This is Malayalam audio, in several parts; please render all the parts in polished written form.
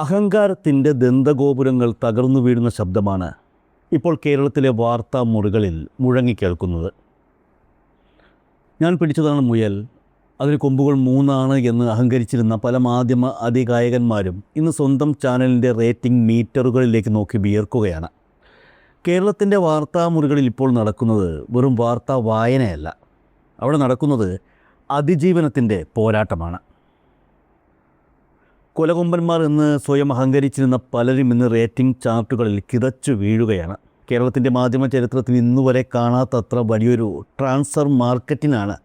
അഹങ്കാരത്തിൻ്റെ ദന്തഗോപുരങ്ങൾ തകർന്നു വീഴുന്ന ശബ്ദമാണ് ഇപ്പോൾ കേരളത്തിലെ വാർത്താ മുറികളിൽ മുഴങ്ങിക്കേൾക്കുന്നത്. ഞാൻ പിടിച്ചതാണ് മുയൽ, അതിന് കൊമ്പുകൾ 3 എന്ന് അഹങ്കരിച്ചിരുന്ന പല മാധ്യമ അതികായകന്മാരും ഇന്ന് സ്വന്തം ചാനലിൻ്റെ റേറ്റിംഗ് മീറ്ററുകളിലേക്ക് നോക്കി വിയർക്കുകയാണ്. കേരളത്തിൻ്റെ വാർത്താ മുറികളിൽ ഇപ്പോൾ നടക്കുന്നത് വെറും വാർത്താ വായനയല്ല, അവിടെ നടക്കുന്നത് അതിജീവനത്തിൻ്റെ പോരാട്ടമാണ്. കൊലകൊമ്പന്മാർ എന്ന് സ്വയം അഹങ്കരിച്ചിരുന്ന പലരും ഇന്ന് റേറ്റിംഗ് ചാർട്ടുകളിൽ കിതച്ചു വീഴുകയാണ്. കേരളത്തിൻ്റെ മാധ്യമ ചരിത്രത്തിൽ ഇന്നുവരെ കാണാത്തത്ര വലിയൊരു ട്രാൻസ്ഫർ മാർക്കറ്റിനാണ്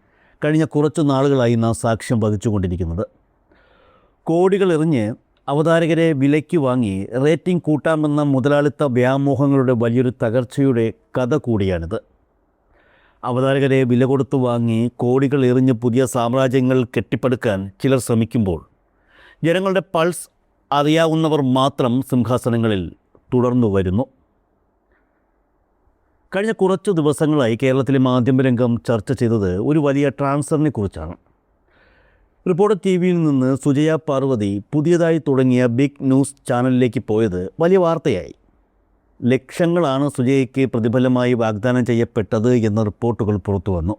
കഴിഞ്ഞ കുറച്ചു നാളുകളായി നാം സാക്ഷ്യം വഹിച്ചുകൊണ്ടിരിക്കുന്നത്. കോടികൾ എറിഞ്ഞ് അവതാരകരെ വിലയ്ക്ക് വാങ്ങി റേറ്റിംഗ് കൂട്ടാമെന്ന മുതലാളിത്ത വ്യാമോഹങ്ങളുടെ വലിയൊരു തകർച്ചയുടെ കഥ കൂടിയാണിത്. അവതാരകരെ വില കൊടുത്തു വാങ്ങി കോടികൾ എറിഞ്ഞ് പുതിയ സാമ്രാജ്യങ്ങൾ കെട്ടിപ്പടുക്കാൻ ചിലർ ശ്രമിക്കുമ്പോൾ ജനങ്ങളുടെ പൾസ് അറിയാവുന്നവർ മാത്രം സിംഹാസനങ്ങളിൽ തുടർന്നു വരുന്നു. കഴിഞ്ഞ കുറച്ചു ദിവസങ്ങളായി കേരളത്തിലെ മാധ്യമരംഗം ചർച്ച ചെയ്തത് ഒരു വലിയ ട്രാൻസ്ഫറിനെ കുറിച്ചാണ്. റിപ്പോർട്ടർ TV-യിൽ നിന്ന് സുജയ പാർവതി പുതിയതായി തുടങ്ങിയ ബിഗ് ന്യൂസ് ചാനലിലേക്ക് പോയത് വലിയ വാർത്തയായി. ലക്ഷങ്ങളാണ് സുജയയ്ക്ക് പ്രതിഫലമായി വാഗ്ദാനം ചെയ്യപ്പെട്ടത് എന്ന റിപ്പോർട്ടുകൾ പുറത്തു വന്നു.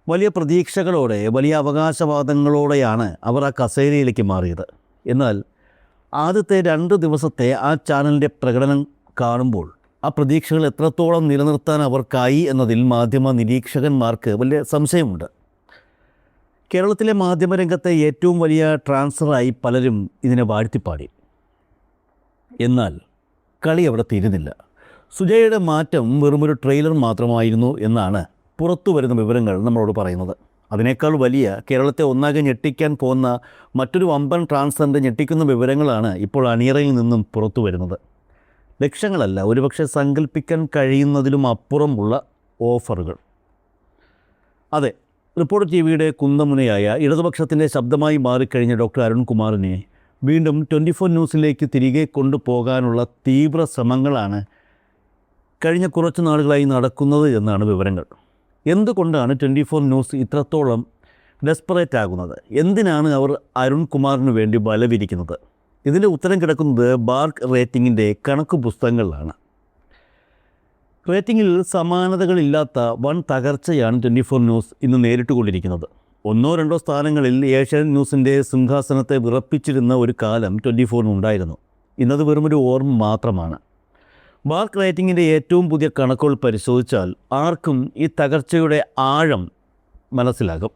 വലിയ പ്രതീക്ഷകളോടെ, വലിയ അവകാശവാദങ്ങളോടെയാണ് അവർ ആ കസേരയിലേക്ക് മാറിയത്. എന്നാൽ ആദ്യത്തെ 2 ദിവസത്തെ ആ ചാനലിൻ്റെ പ്രകടനം കാണുമ്പോൾ ആ പ്രതീക്ഷകൾ എത്രത്തോളം നിലനിർത്താൻ അവർക്കായി എന്നതിൽ മാധ്യമ നിരീക്ഷകന്മാർക്ക് വലിയ സംശയമുണ്ട്. കേരളത്തിലെ മാധ്യമരംഗത്തെ ഏറ്റവും വലിയ ട്രാൻസ്ഫറായി പലരും ഇതിനെ വാഴ്ത്തിപ്പാടി. എന്നാൽ കളി അവിടെ തീരുന്നില്ല. സുജയയുടെ മാറ്റം വെറുമൊരു ട്രെയിലർ മാത്രമായിരുന്നു എന്നാണ് പുറത്തു വരുന്ന വിവരങ്ങൾ നമ്മളോട് പറയുന്നത്. അതിനേക്കാൾ വലിയ, കേരളത്തെ ഒന്നാകെ ഞെട്ടിക്കാൻ പോകുന്ന മറ്റൊരു വമ്പൻ ട്രാൻസ്ഫറിൻ്റെ ഞെട്ടിക്കുന്ന വിവരങ്ങളാണ് ഇപ്പോൾ അണിയറയിൽ നിന്നും പുറത്തു വരുന്നത്. ലക്ഷങ്ങളല്ല, ഒരുപക്ഷെ സങ്കല്പിക്കാൻ കഴിയുന്നതിലും അപ്പുറമുള്ള ഓഫറുകൾ. അതെ, റിപ്പോർട്ടർ TV-യുടെ കുന്തമുനയായ ഇടതുപക്ഷത്തിൻ്റെ ശബ്ദമായി മാറിക്കഴിഞ്ഞ ഡോക്ടർ അരുൺകുമാറിനെ വീണ്ടും 24 ന്യൂസിലേക്ക് തിരികെ കൊണ്ടുപോകാനുള്ള തീവ്ര ശ്രമങ്ങളാണ് കഴിഞ്ഞ കുറച്ച് നാളുകളായി നടക്കുന്നത് എന്നാണ് വിവരങ്ങൾ. എന്തുകൊണ്ടാണ് 24 ന്യൂസ് ഇത്രത്തോളം ഡെസ്പറേറ്റ് ആകുന്നത്? എന്തിനാണ് അവർ അരുൺകുമാറിന് വേണ്ടി ബലവിരിക്കുന്നത്? ഇതിൻ്റെ ഉത്തരം കിടക്കുന്നത് ബാർക്ക് റേറ്റിംഗിൻ്റെ കണക്ക് പുസ്തകങ്ങളിലാണ്. റേറ്റിംഗിൽ സമാനതകളില്ലാത്ത വൻ തകർച്ചയാണ് 24 ന്യൂസ് ഇന്ന് നേരിട്ടുകൊണ്ടിരിക്കുന്നത്. 1-2 സ്ഥാനങ്ങളിൽ ഏഷ്യാനെറ്റ് ന്യൂസിൻ്റെ സിംഹാസനത്തെ വിറപ്പിച്ചിരുന്ന ഒരു കാലം 24 ഉണ്ടായിരുന്നു. ഇന്നത് വെറുമൊരു ഓർമ്മ മാത്രമാണ്. ബാർക്ക് റേറ്റിംഗിൻ്റെ ഏറ്റവും പുതിയ കണക്കുകൾ പരിശോധിച്ചാൽ ആർക്കും ഈ തകർച്ചയുടെ ആഴം മനസ്സിലാകും.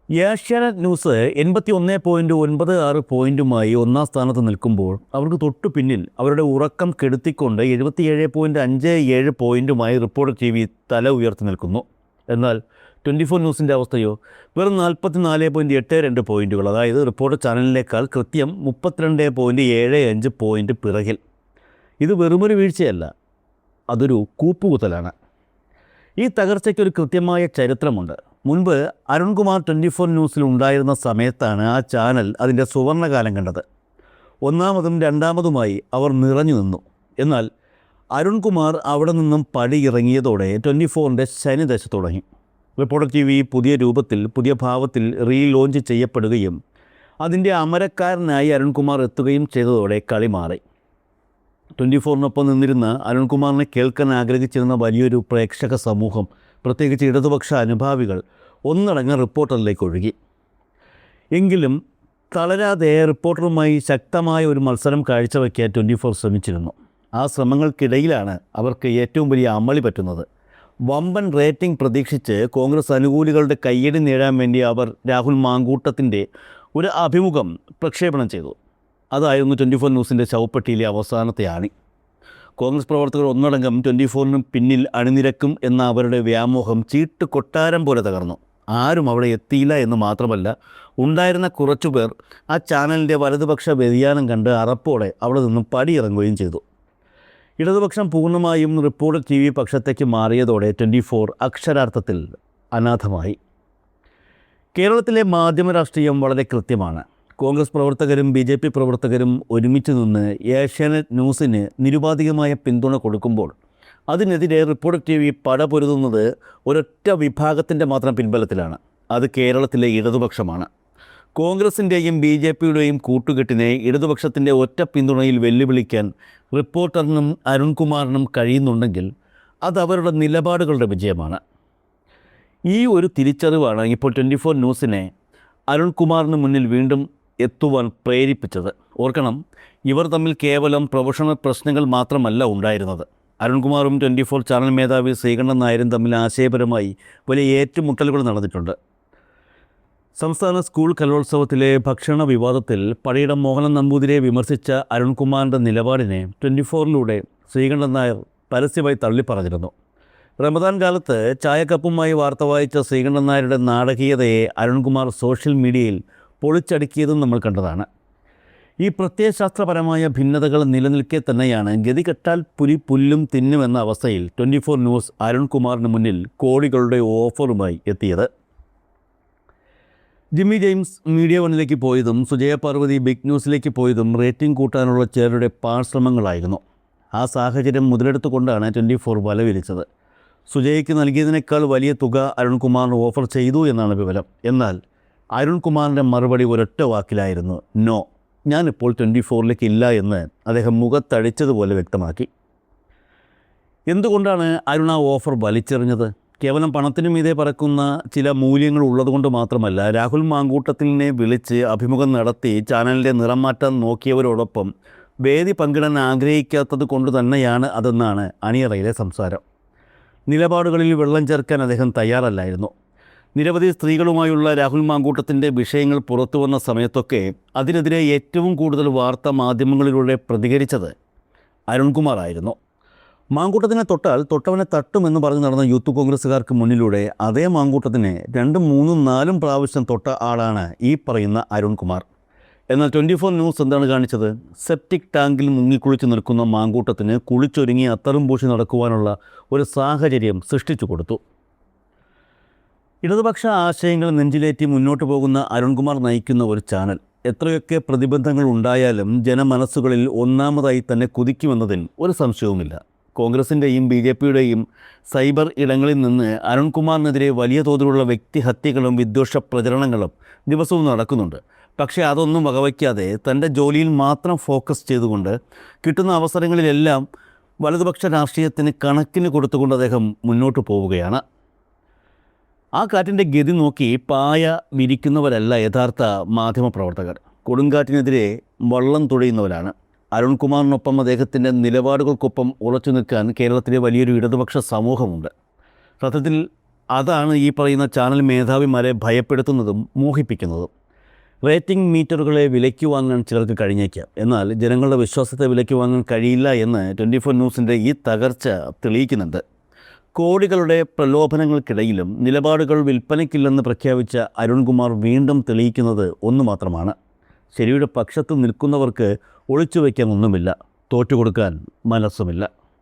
ഏഷ്യാനെറ്റ് ന്യൂസ് 81.96 പോയിൻറ്റുമായി 1-ാം സ്ഥാനത്ത് നിൽക്കുമ്പോൾ അവർക്ക് തൊട്ടു പിന്നിൽ അവരുടെ ഉറക്കം കെടുത്തിക്കൊണ്ട് 77.57 പോയിൻറ്റുമായി റിപ്പോർട്ടർ TV തല ഉയർത്തി നിൽക്കുന്നു. എന്നാൽ 24 ന്യൂസിൻ്റെ അവസ്ഥയോ വെറും 44.82 പോയിൻറ്റുകൾ, അതായത് റിപ്പോർട്ടർ ചാനലിനേക്കാൾ കൃത്യം 32.75 പോയിൻറ്റ് പിറകിൽ. ഇത് വെറുമൊരു വീഴ്ചയല്ല, അതൊരു കൂപ്പുകുത്തലാണ്. ഈ തകർച്ചയ്ക്കൊരു കൃത്യമായ ചരിത്രമുണ്ട്. മുൻപ് അരുൺകുമാർ 24 ന്യൂസിൽ ഉണ്ടായിരുന്ന സമയത്താണ് ആ ചാനൽ അതിൻ്റെ സുവർണകാലം കണ്ടത്. 1-ാമതും 2-ാമതുമായി അവർ നിറഞ്ഞു നിന്നു. എന്നാൽ അരുൺകുമാർ അവിടെ നിന്നും പടിയിറങ്ങിയതോടെ 24-ൻ്റെ ശനിദശ തുടങ്ങി. റിപ്പോർട്ടർ TV പുതിയ രൂപത്തിൽ, പുതിയ ഭാവത്തിൽ റീലോഞ്ച് ചെയ്യപ്പെടുകയും അതിൻ്റെ അമരക്കാരനായി അരുൺകുമാർ എത്തുകയും ചെയ്തതോടെ കളി മാറി. 24-നൊപ്പം നിന്നിരുന്ന അരുൺകുമാറിനെ കേൾക്കാൻ ആഗ്രഹിച്ചിരുന്ന വലിയൊരു പ്രേക്ഷക സമൂഹം, പ്രത്യേകിച്ച് ഇടതുപക്ഷ അനുഭാവികൾ, ഒന്നടങ്കം റിപ്പോർട്ടറിലേക്ക് ഒഴുകി. എങ്കിലും തളരാതെ റിപ്പോർട്ടറുമായി ശക്തമായ ഒരു മത്സരം കാഴ്ചവെക്കാൻ 24 ശ്രമിച്ചിരുന്നു. ആ ശ്രമങ്ങൾക്കിടയിലാണ് അവർക്ക് ഏറ്റവും വലിയ അമളി പറ്റുന്നത്. വമ്പൻ റേറ്റിംഗ് പ്രതീക്ഷിച്ച് കോൺഗ്രസ് അനുകൂലികളുടെ കയ്യടി നേടാൻ വേണ്ടി അവർ രാഹുൽ മാങ്കൂട്ടത്തിൻ്റെ ഒരു അഭിമുഖം പ്രക്ഷേപണം ചെയ്തു. അതായിരുന്നു 24 ന്യൂസിൻ്റെ ശവപ്പെട്ടിയിലെ അവസാനത്തെ ആണി. കോൺഗ്രസ് പ്രവർത്തകർ ഒന്നടങ്കം 24-ന് പിന്നിൽ അണിനിരക്കും എന്ന അവരുടെ വ്യാമോഹം ചീട്ട് കൊട്ടാരം പോലെ തകർന്നു. ആരും അവിടെ എത്തിയില്ല എന്ന് മാത്രമല്ല, ഉണ്ടായിരുന്ന കുറച്ചുപേർ ആ ചാനലിൻ്റെ വലതുപക്ഷ വ്യതിയാനം കണ്ട് അറപ്പോടെ അവിടെ നിന്നും പടിയിറങ്ങുകയും ചെയ്തു. ഇടതുപക്ഷം പൂർണ്ണമായും റിപ്പോർട്ടർ TV പക്ഷത്തേക്ക് മാറിയതോടെ 24 അക്ഷരാർത്ഥത്തിൽ അനാഥമായി. കേരളത്തിലെ മാധ്യമ രാഷ്ട്രീയം വളരെ കൃത്യമാണ്. കോൺഗ്രസ് പ്രവർത്തകരും BJP പ്രവർത്തകരും ഒരുമിച്ച് നിന്ന് ഏഷ്യാനെറ്റ് ന്യൂസിന് നിരുപാധികമായ പിന്തുണ കൊടുക്കുമ്പോൾ അതിനെതിരെ റിപ്പോർട്ടർ TV പടപൊരുതുന്നത് ഒരൊറ്റ വിഭാഗത്തിൻ്റെ മാത്രം പിൻബലത്തിലാണ്. അത് കേരളത്തിലെ ഇടതുപക്ഷമാണ്. കോൺഗ്രസിൻ്റെയും BJPയുടെയും കൂട്ടുകെട്ടിനെ ഇടതുപക്ഷത്തിൻ്റെ ഒറ്റ പിന്തുണയിൽ വെല്ലുവിളിക്കാൻ റിപ്പോർട്ടറിനും അരുൺകുമാറിനും കഴിയുന്നുണ്ടെങ്കിൽ അത് അവരുടെ നിലപാടുകളുടെ വിജയമാണ്. ഈ ഒരു തിരിച്ചറിവാണ് ഇപ്പോൾ 24 ന്യൂസിനെ അരുൺകുമാറിന് മുന്നിൽ വീണ്ടും എത്തുവാൻ പ്രേരിപ്പിച്ചത്. ഓർക്കണം, ഇവർ തമ്മിൽ കേവലം പ്രൊഫഷണൽ പ്രശ്നങ്ങൾ മാത്രമല്ല ഉണ്ടായിരുന്നത്. അരുൺകുമാറും 24 ചാനൽ മേധാവി ശ്രീകണ്ഠൻ നായരും തമ്മിൽ ആശയപരമായി വലിയ ഏറ്റുമുട്ടലുകൾ നടന്നിട്ടുണ്ട്. സംസ്ഥാന സ്കൂൾ കലോത്സവത്തിലെ ഭക്ഷണ വിവാദത്തിൽ പഴയിടം മോഹനൻ നമ്പൂതിരിയെ വിമർശിച്ച അരുൺകുമാറിൻ്റെ നിലപാടിനെ 24-ലൂടെ ശ്രീകണ്ഠൻ നായർ പരസ്യമായി തള്ളിപ്പറഞ്ഞിരുന്നു. റമദാൻ കാലത്ത് ചായക്കപ്പുമായി വാർത്ത വായിച്ച ശ്രീകണ്ഠൻ നായരുടെ നാടകീയതയെ അരുൺകുമാർ സോഷ്യൽ മീഡിയയിൽ പൊളിച്ചടുക്കിയതും നമ്മൾ കണ്ടതാണ്. ഈ പ്രത്യയശാസ്ത്രപരമായ ഭിന്നതകൾ നിലനിൽക്കെ തന്നെയാണ് ഗതികെട്ടാൽ പുലി പുല്ലും തിന്നുമെന്ന അവസ്ഥയിൽ 24 ന്യൂസ് അരുൺകുമാറിന് മുന്നിൽ കോടികളുടെ ഓഫറുമായി എത്തിയത്. ജിമ്മി ജെയിംസ് മീഡിയ വണ്ണിലേക്ക് പോയതും സുജയ പാർവതി ബിഗ് ന്യൂസിലേക്ക് പോയതും റേറ്റിംഗ് കൂട്ടാനുള്ള ചിലരുടെ പാഴ്ശ്രമങ്ങളായിരുന്നു. ആ സാഹചര്യം മുതലെടുത്തുകൊണ്ടാണ് 24 വലവിരിച്ചത്. സുജയ്ക്ക് നൽകിയതിനേക്കാൾ വലിയ തുക അരുൺകുമാറിന് ഓഫർ ചെയ്തു എന്നാണ് വിവരം. എന്നാൽ അരുൺകുമാറിൻ്റെ മറുപടി ഒരൊറ്റ വാക്കിലായിരുന്നു, നോ, ഞാനിപ്പോൾ 24-ലേക്ക് ഇല്ല എന്ന് അദ്ദേഹം മുഖത്തടിച്ചതുപോലെ വ്യക്തമാക്കി. എന്തുകൊണ്ടാണ് അരുൺ ആ ഓഫർ വലിച്ചെറിഞ്ഞത്? കേവലം പണത്തിനു മീതെ പറക്കുന്ന ചില മൂല്യങ്ങൾ ഉള്ളതുകൊണ്ട് മാത്രമല്ല. രാഹുൽ മാങ്കൂട്ടത്തിലിനെ വിളിച്ച് അഭിമുഖം നടത്തി ചാനലിൻ്റെ നിറം മാറ്റാൻ നോക്കിയവരോടൊപ്പം വേദി പങ്കിടാൻ ആഗ്രഹിക്കാത്തത് കൊണ്ട് തന്നെയാണ് അതെന്നാണ് അണിയറയിലെ സംസാരം. നിലപാടുകളിൽ വെള്ളം ചേർക്കാൻ അദ്ദേഹം തയ്യാറല്ലായിരുന്നു. നിരവധി സ്ത്രീകളുമായുള്ള രാഹുൽ മാങ്കൂട്ടത്തിൻ്റെ വിഷയങ്ങൾ പുറത്തു വന്ന സമയത്തൊക്കെ അതിനെതിരെ ഏറ്റവും കൂടുതൽ വാർത്താ മാധ്യമങ്ങളിലൂടെ പ്രതികരിച്ചത് അരുൺകുമാറായിരുന്നു. മാങ്കൂട്ടത്തിനെ തൊട്ടാൽ തൊട്ടവനെ തട്ടുമെന്ന് പറഞ്ഞ് നടന്ന യൂത്ത് കോൺഗ്രസ്സുകാർക്ക് മുന്നിലൂടെ അതേ മാങ്കൂട്ടത്തിനെ 2, 3, 4 പ്രാവശ്യം തൊട്ട ആളാണ് ഈ പറയുന്ന അരുൺകുമാർ. എന്നാൽ 24 ന്യൂസ് എന്താണ് കാണിച്ചത്? സെപ്റ്റിക് ടാങ്കിൽ മുങ്ങിക്കുളിച്ച് നിൽക്കുന്ന മാങ്കൂട്ടത്തിന് കുളിച്ചൊരുങ്ങി അത്തറും പൂശി നടക്കുവാനുള്ള ഒരു സാഹചര്യം സൃഷ്ടിച്ചു കൊടുത്തു. ഇടതുപക്ഷ ആശയങ്ങൾ നെഞ്ചിലേറ്റി മുന്നോട്ട് പോകുന്ന അരുൺകുമാർ നയിക്കുന്ന ഒരു ചാനൽ എത്രയൊക്കെ പ്രതിബന്ധങ്ങൾ ഉണ്ടായാലും ജനമനസ്സുകളിൽ ഒന്നാമതായി തന്നെ കുതിക്കുമെന്നതിൽ ഒരു സംശയവുമില്ല. കോൺഗ്രസിൻ്റെയും BJPയുടെയും സൈബർ ഇടങ്ങളിൽ നിന്ന് അരുൺകുമാറിനെതിരെ വലിയ തോതിലുള്ള വ്യക്തിഹത്യകളും വിദ്വേഷ പ്രചരണങ്ങളും ദിവസവും നടക്കുന്നുണ്ട്. പക്ഷേ അതൊന്നും വകവയ്ക്കാതെ തൻ്റെ ജോലിയിൽ മാത്രം ഫോക്കസ് ചെയ്തുകൊണ്ട് കിട്ടുന്ന അവസരങ്ങളിലെല്ലാം വലതുപക്ഷ രാഷ്ട്രീയത്തിന് കണക്കിന് കൊടുത്തുകൊണ്ട് അദ്ദേഹം മുന്നോട്ട് പോവുകയാണ്. ആ കാറ്റിൻ്റെ ഗതി നോക്കി പായ വിരിക്കുന്നവരല്ല യഥാർത്ഥ മാധ്യമപ്രവർത്തകർ. കൊടുങ്കാറ്റിനെതിരെ വള്ളം തുഴയുന്നവരാണ്. അരുൺകുമാറിനൊപ്പം അദ്ദേഹത്തിൻ്റെ നിലപാടുകൾക്കൊപ്പം ഉറച്ചു നിൽക്കാൻ കേരളത്തിലെ വലിയൊരു ഇടതുപക്ഷ സമൂഹമുണ്ട്. സത്യത്തിൽ അതാണ് ഈ പറയുന്ന ചാനൽ മേധാവിമാരെ ഭയപ്പെടുത്തുന്നതും മോഹിപ്പിക്കുന്നതും. റേറ്റിംഗ് മീറ്ററുകളെ വിലയ്ക്ക് വാങ്ങാൻ ചിലർക്ക് കഴിഞ്ഞേക്കാം. എന്നാൽ ജനങ്ങളുടെ വിശ്വാസത്തെ വിലയ്ക്ക് വാങ്ങാൻ കഴിയില്ല എന്ന് 24 ന്യൂസിൻ്റെ ഈ തകർച്ച തെളിയിക്കുന്നുണ്ട്. കോടികളുടെ പ്രലോഭനങ്ങൾക്കിടയിലും നിലപാടുകൾ വിൽപ്പനയ്ക്കില്ലെന്ന് പ്രഖ്യാപിച്ച അരുൺകുമാർ വീണ്ടും തെളിയിക്കുന്നത് ഒന്നു മാത്രമാണ്: ശരിയുടെ പക്ഷത്ത് നിൽക്കുന്നവർക്ക് ഒളിച്ചു വയ്ക്കാൻ ഒന്നുമില്ല, തോറ്റുകൊടുക്കാൻ മനസ്സുമില്ല.